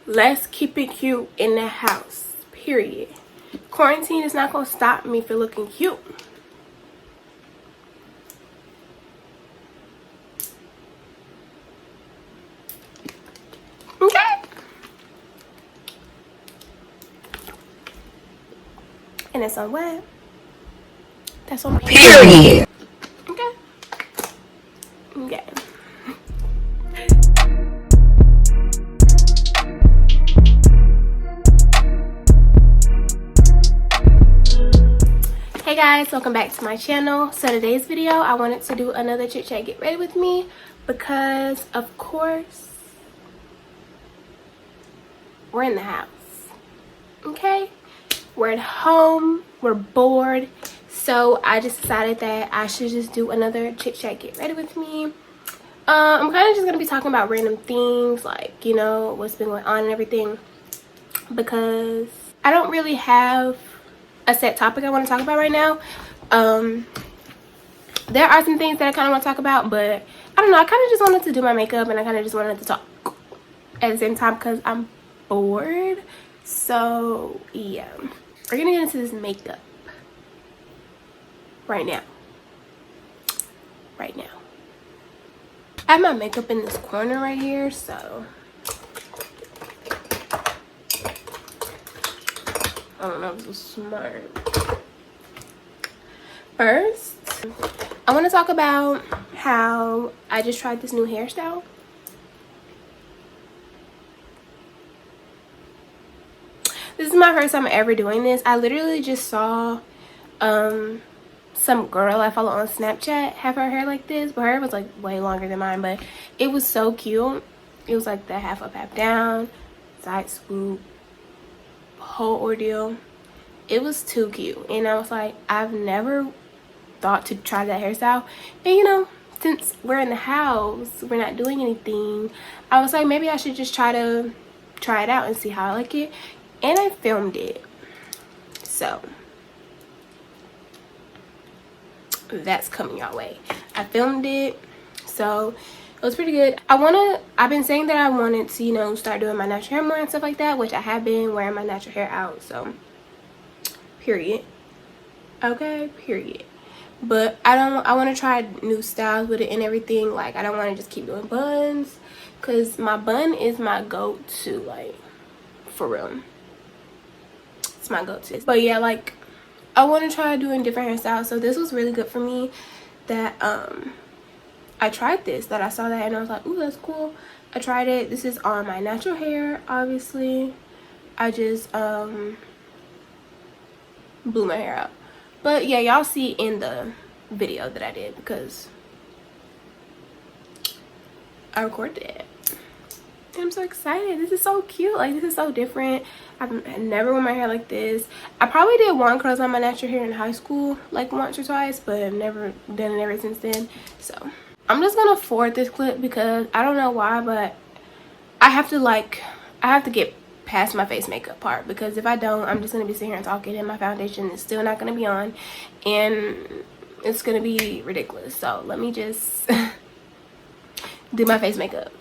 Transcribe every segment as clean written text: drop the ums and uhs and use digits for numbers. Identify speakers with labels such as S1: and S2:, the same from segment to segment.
S1: let's keep it cute in the house, period. Quarantine is not gonna stop me from looking cute. Okay? And it's on what? That's on period. Okay. Okay. Hey guys, welcome back to my channel. So today's video, I wanted to do another chit chat get ready with me because of course we're in the house. Okay? We're at home, we're bored. So I just decided that I should just do another chit chat get ready with me. I'm kind of just gonna be talking about random things, like, you know, what's been going on and everything, because I don't really have a set topic I want to talk about right now. There are some things that I kind of want to talk about, but I don't know, I kind of just wanted to do my makeup and I kind of just wanted to talk at the same time because I'm bored. So yeah, we're gonna get into this makeup right now. I have my makeup in this corner right here, so I don't know if this is smart. First, I want to talk about how I just tried this new hairstyle. This is my first time ever doing this. I literally just saw some girl I follow on Snapchat have her hair like this, but her hair was like way longer than mine, but it was so cute. It was like the half up, half down, side swoop, whole ordeal. It was too cute, and I was like, I've never thought to try that hairstyle. And you know, since we're in the house, we're not doing anything, I was like, maybe I should just try it out and see how I like it. And I filmed it, so that's coming your way. I filmed it, so it was pretty good. I've been saying that I wanted to, you know, start doing my natural hair more and stuff like that, which I have been wearing my natural hair out, so period. Okay, period. But I want to try new styles with it and everything. Like, I don't want to just keep doing buns, because my bun is my go-to, like, for real. It's my go-to. But yeah, like, I want to try doing different hairstyles. So this was really good for me that I tried this, that I saw that and I was like, ooh, that's cool. I tried it. This is on my natural hair, obviously. I just blew my hair out. But yeah, y'all see in the video that I did because I recorded it. And I'm so excited. This is so cute. Like, this is so different. I've never worn my hair like this. I probably did one curls on my natural hair in high school, like once or twice, but I've never done it ever since then. So I'm just gonna forward this clip because I don't know why, but I have to get past my face makeup part, because if I don't, I'm just gonna be sitting here and talking and my foundation is still not gonna be on and it's gonna be ridiculous. So let me just do my face makeup.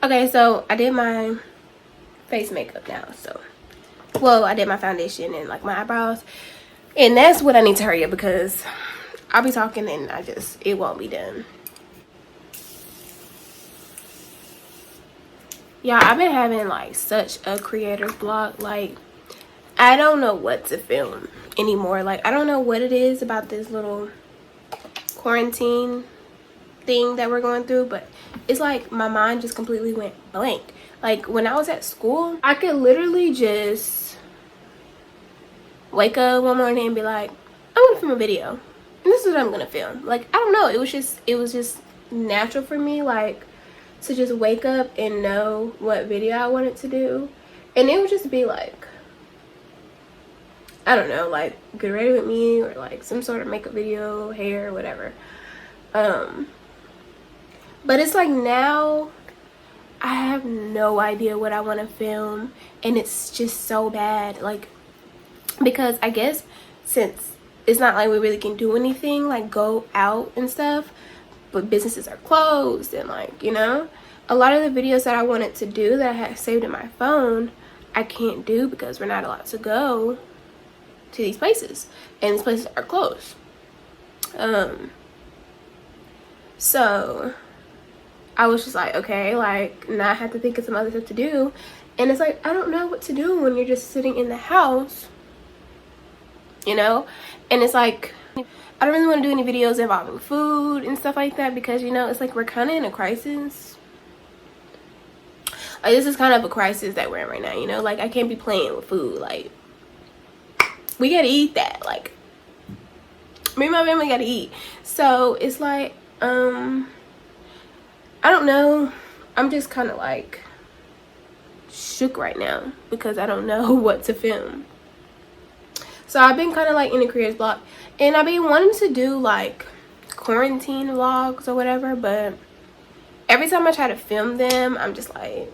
S1: Okay, so I did my face makeup now. So, well, I did my foundation and like my eyebrows. And that's what I need to hurry up because I'll be talking and it won't be done. Yeah, I've been having like such a creator's block. Like, I don't know what to film anymore. Like, I don't know what it is about this little quarantine thing that we're going through, but it's like my mind just completely went blank. Like, when I was at school, I could literally just wake up one morning and be like, I'm gonna film a video and this is what I'm gonna film. Like, I don't know, it was just natural for me, like, to just wake up and know what video I wanted to do. And it would just be like, I don't know, like Get Ready With Me or like some sort of makeup video, hair, whatever. But it's like now I have no idea what I want to film, and it's just so bad. Like, because I guess since it's not like we really can do anything, like go out and stuff, but businesses are closed, and like, you know, a lot of the videos that I wanted to do that I had saved in my phone, I can't do because we're not allowed to go to these places, and these places are closed. So I was just like, okay, like now I have to think of some other stuff to do. And it's like, I don't know what to do when you're just sitting in the house, you know? And it's like, I don't really want to do any videos involving food and stuff like that because, you know, it's like we're kind of in a crisis. Like, this is kind of a crisis that we're in right now, you know? Like, I can't be playing with food. Like, we gotta eat that. Like, me and my family gotta eat. So it's like, I don't know. I'm just kind of like shook right now because I don't know what to film. So I've been kind of like in a creator's block, and I've been wanting to do like quarantine vlogs or whatever, but every time I try to film them, I'm just like,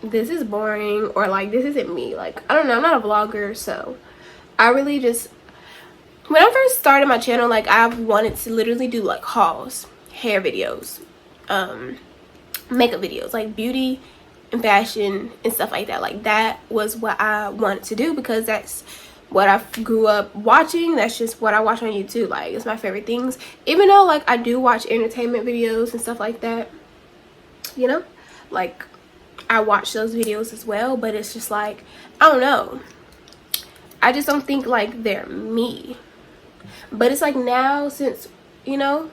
S1: this is boring, or like, this isn't me. Like, I don't know, I'm not a vlogger, so I really just, when I first started my channel, like, I wanted to literally do like hauls, hair videos, makeup videos, like beauty and fashion and stuff like that. Like, that was what I wanted to do because that's what I grew up watching. That's just what I watch on YouTube. Like, it's my favorite things, even though like I do watch entertainment videos and stuff like that, you know, like I watch those videos as well, but it's just like, I don't know, I just don't think like they're me. But it's like now, since, you know,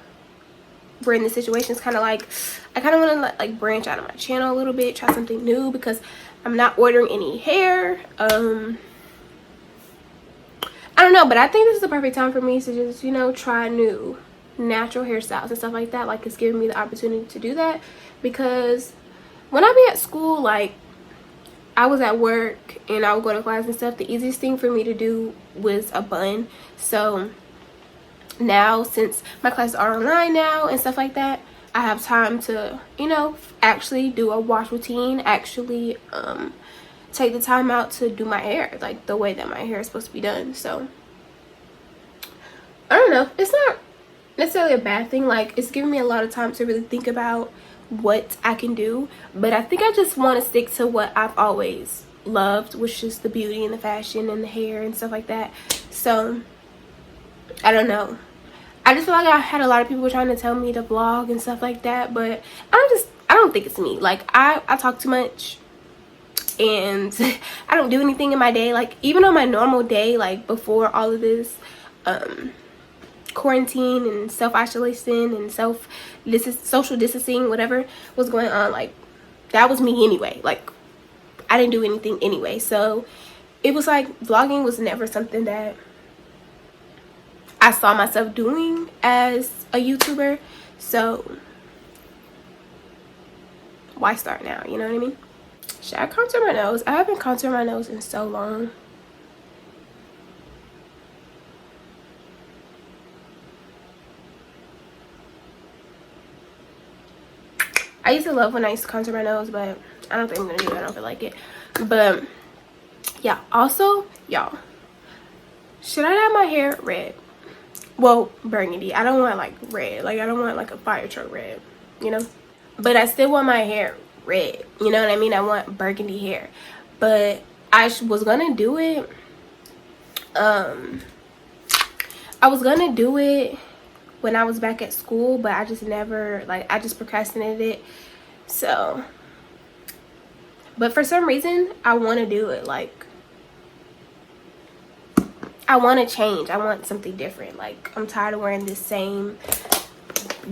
S1: we're in this situation, it's kind of like I kind of want to like branch out of my channel a little bit, try something new, because I'm not ordering any hair. I don't know, but I think this is the perfect time for me to just, you know, try new natural hairstyles and stuff like that. Like, it's giving me the opportunity to do that, because when I be at school, like, I was at work and I would go to class and stuff, the easiest thing for me to do was a bun. So now, since my classes are online now and stuff like that, I have time to, you know, actually do a wash routine, actually take the time out to do my hair like the way that my hair is supposed to be done. So I don't know, it's not necessarily a bad thing. Like, it's giving me a lot of time to really think about what I can do, but I think I just want to stick to what I've always loved, which is the beauty and the fashion and the hair and stuff like that. So I don't know, I just feel like I had a lot of people trying to tell me to vlog and stuff like that, but I don't think it's me. Like, I talk too much, and I don't do anything in my day. Like, even on my normal day, like before all of this quarantine and self-isolation and social distancing, whatever was going on, like, that was me anyway. Like, I didn't do anything anyway. So it was like vlogging was never something that I saw myself doing as a YouTuber. So why start now? You know what I mean? Should I contour my nose? I haven't contoured my nose in so long. I used to love when I used to contour my nose, but I don't think I'm gonna do it. I don't feel like it. But yeah, also, y'all, should I dye my hair red? Well, burgundy. I don't want like red. Like, I don't want like a fire truck red, you know? but I still want my hair red, you know what I mean? I want burgundy hair, but I was gonna do it I was gonna do it when I was back at school, but I just never, like, I just procrastinated it. So, but for some reason I want to do it. Like, I want to change. I want something different. Like, I'm tired of wearing this same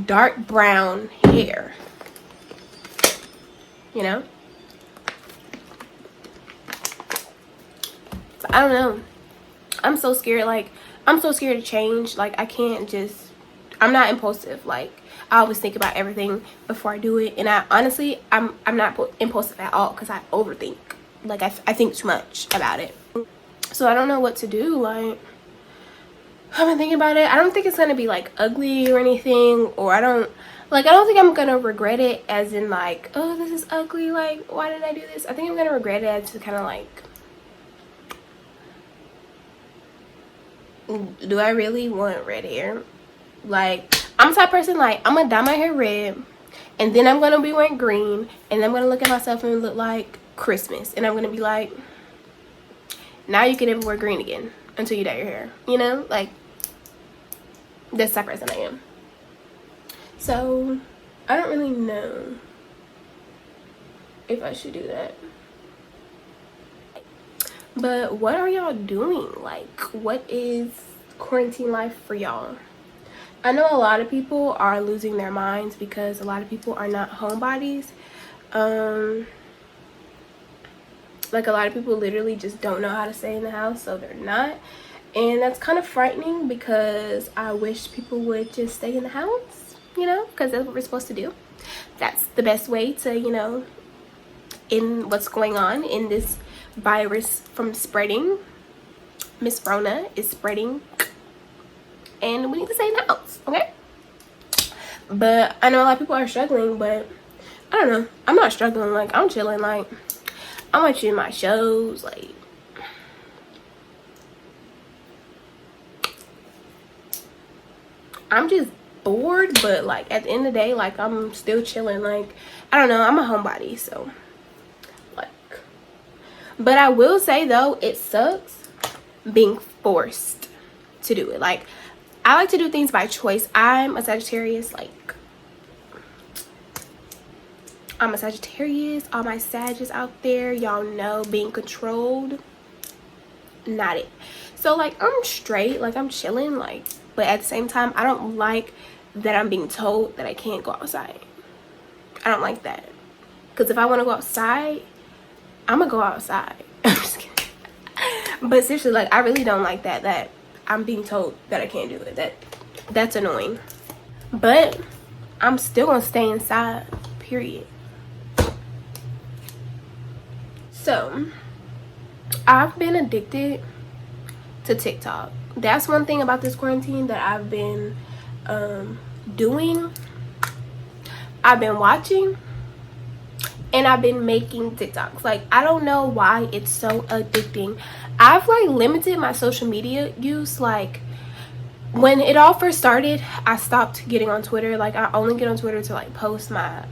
S1: dark brown hair, you know? But I don't know, I'm so scared. Like, I'm so scared to change. Like, I can't just, I'm not impulsive. Like, I always think about everything before I do it, and I honestly, I'm not impulsive at all, because I overthink. Like, I think too much about it. So I don't know what to do. Like, I've been thinking about it. I don't think it's gonna be like ugly or anything, or I don't think I'm gonna regret it as in like, oh, this is ugly, like, why did I do this? I think I'm gonna regret it as to kind of like, do I really want red hair? Like, I'm the type of person, like, I'm gonna dye my hair red, and then I'm gonna be wearing green, and then I'm gonna look at myself and look like Christmas, and I'm gonna be like, now you can never wear green again until you dye your hair, you know? Like, that's the type of person I am. So I don't really know if I should do that. But what are y'all doing? Like, what is quarantine life for y'all? I know a lot of people are losing their minds because a lot of people are not homebodies. Like, a lot of people literally just don't know how to stay in the house, so they're not. And that's kind of frightening, because I wish people would just stay in the house, you know, because that's what we're supposed to do. That's the best way to, you know, in what's going on in this virus from spreading. Miss Rona is spreading, and we need to stay in the house, okay? But I know a lot of people are struggling, but I don't know, I'm not struggling. Like, I'm chilling. Like, I'm watching my shows. Like, I'm just bored, but like, at the end of the day, like, I'm still chilling. Like, I don't know, I'm a homebody, so like, but I will say though, it sucks being forced to do it. Like, I like to do things by choice. I'm a Sagittarius. Like, I'm a Sagittarius. All my Sagittarius out there, y'all know, being controlled, not it. So like, I'm straight. Like, I'm chilling. Like, but at the same time, I don't like that I'm being told that I can't go outside. I don't like that, because if I want to go outside, I'm gonna go outside. I'm just kidding. But seriously, like, I really don't like that I'm being told that I can't do it. That's annoying. But I'm still gonna stay inside, period. So I've been addicted to TikTok. That's one thing about this quarantine that I've been doing. I've been watching, and I've been making TikToks. Like, I don't know why it's so addicting. I've like limited my social media use. Like, when it all first started, I stopped getting on Twitter. Like, I only get on Twitter to like post my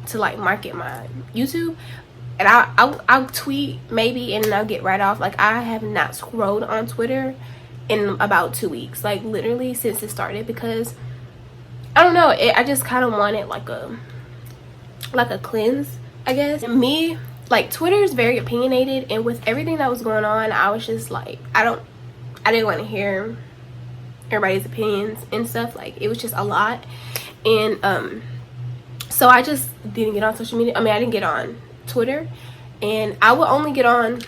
S1: to like market my YouTube, and I'll tweet maybe, and I'll get right off. Like, I have not scrolled on Twitter in about 2 weeks, like literally since it started, because I don't know, I just kind of wanted like a cleanse, I guess. And me, like, Twitter is very opinionated, and with everything that was going on, I was just like, I didn't want to hear everybody's opinions and stuff. Like, it was just a lot. And so I just didn't get on social media. I mean, I didn't get on Twitter, and I would only get on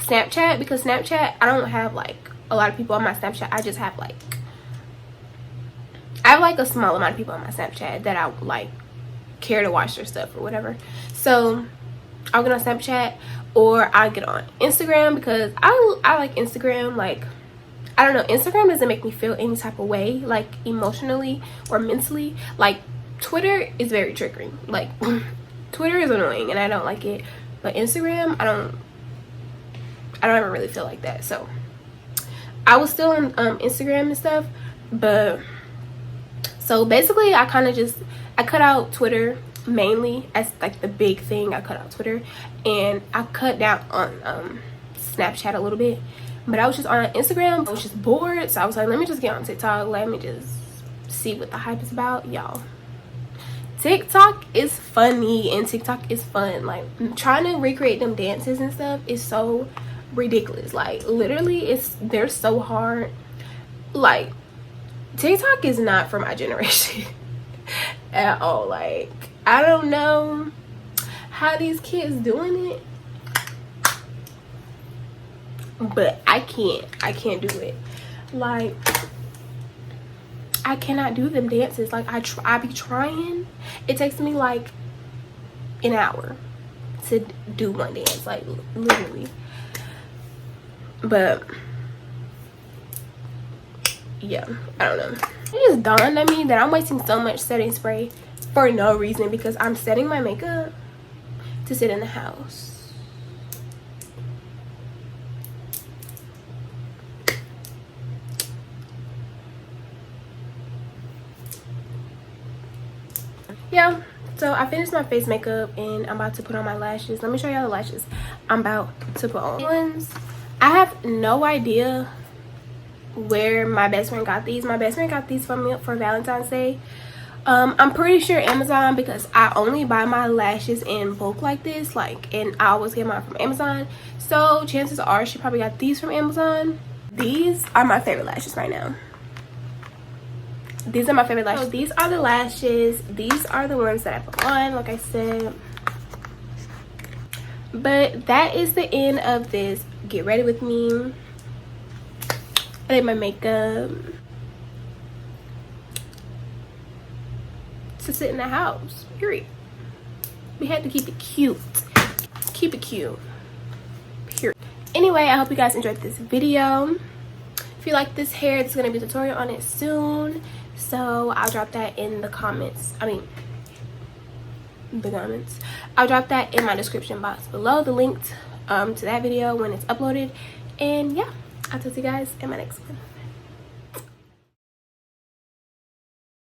S1: Snapchat, because Snapchat, I don't have like a lot of people on my Snapchat. I just have like, I have like a small amount of people on my Snapchat that I like care to watch their stuff or whatever. So I'll get on Snapchat, or I get on Instagram, because I like Instagram. Like, I don't know, Instagram doesn't make me feel any type of way, like emotionally or mentally. Like, Twitter is very triggering. Like, Twitter is annoying and I don't like it, but Instagram, I don't ever really feel like that. So I was still on Instagram and stuff, but so basically I kind of just, I cut out Twitter mainly as like the big thing. I cut out Twitter and I cut down on Snapchat a little bit, but I was just on Instagram. I was just bored, so I was like, let me just get on TikTok. Let me just see what the hype is about. Y'all, TikTok is funny and TikTok is fun. Like, trying to recreate them dances and stuff is so ridiculous. Like, literally, they're so hard. Like, TikTok is not for my generation at all. Like, I don't know how these kids doing it, but I can't do it. Like, I cannot do them dances. Like, I be trying. It takes me like an hour to do one dance, like literally. But yeah, I don't know. It just dawned on me that I'm wasting so much setting spray for no reason, because I'm setting my makeup to sit in the house. Yeah, so I finished my face makeup and I'm about to put on my lashes. Let me show y'all the lashes I'm about to put on. I have no idea where my best friend got these. My best friend got these for me for Valentine's Day. I'm pretty sure Amazon, because I only buy my lashes in bulk like this, like, and I always get mine from Amazon. So chances are she probably got these from Amazon. These are my favorite lashes right now. These are my favorite lashes. So these are the lashes. These are the ones that I put on, like I said. But that is the end of this get ready with me. I did my makeup to sit in the house, period. We had to keep it cute. Keep it cute, period. Anyway, I hope you guys enjoyed this video. If you like this hair, there's gonna be a tutorial on it soon, so I'll drop that in the comments. I'll drop that in my description box below, the link to that video when it's uploaded. And yeah, I'll talk to you guys in my next one.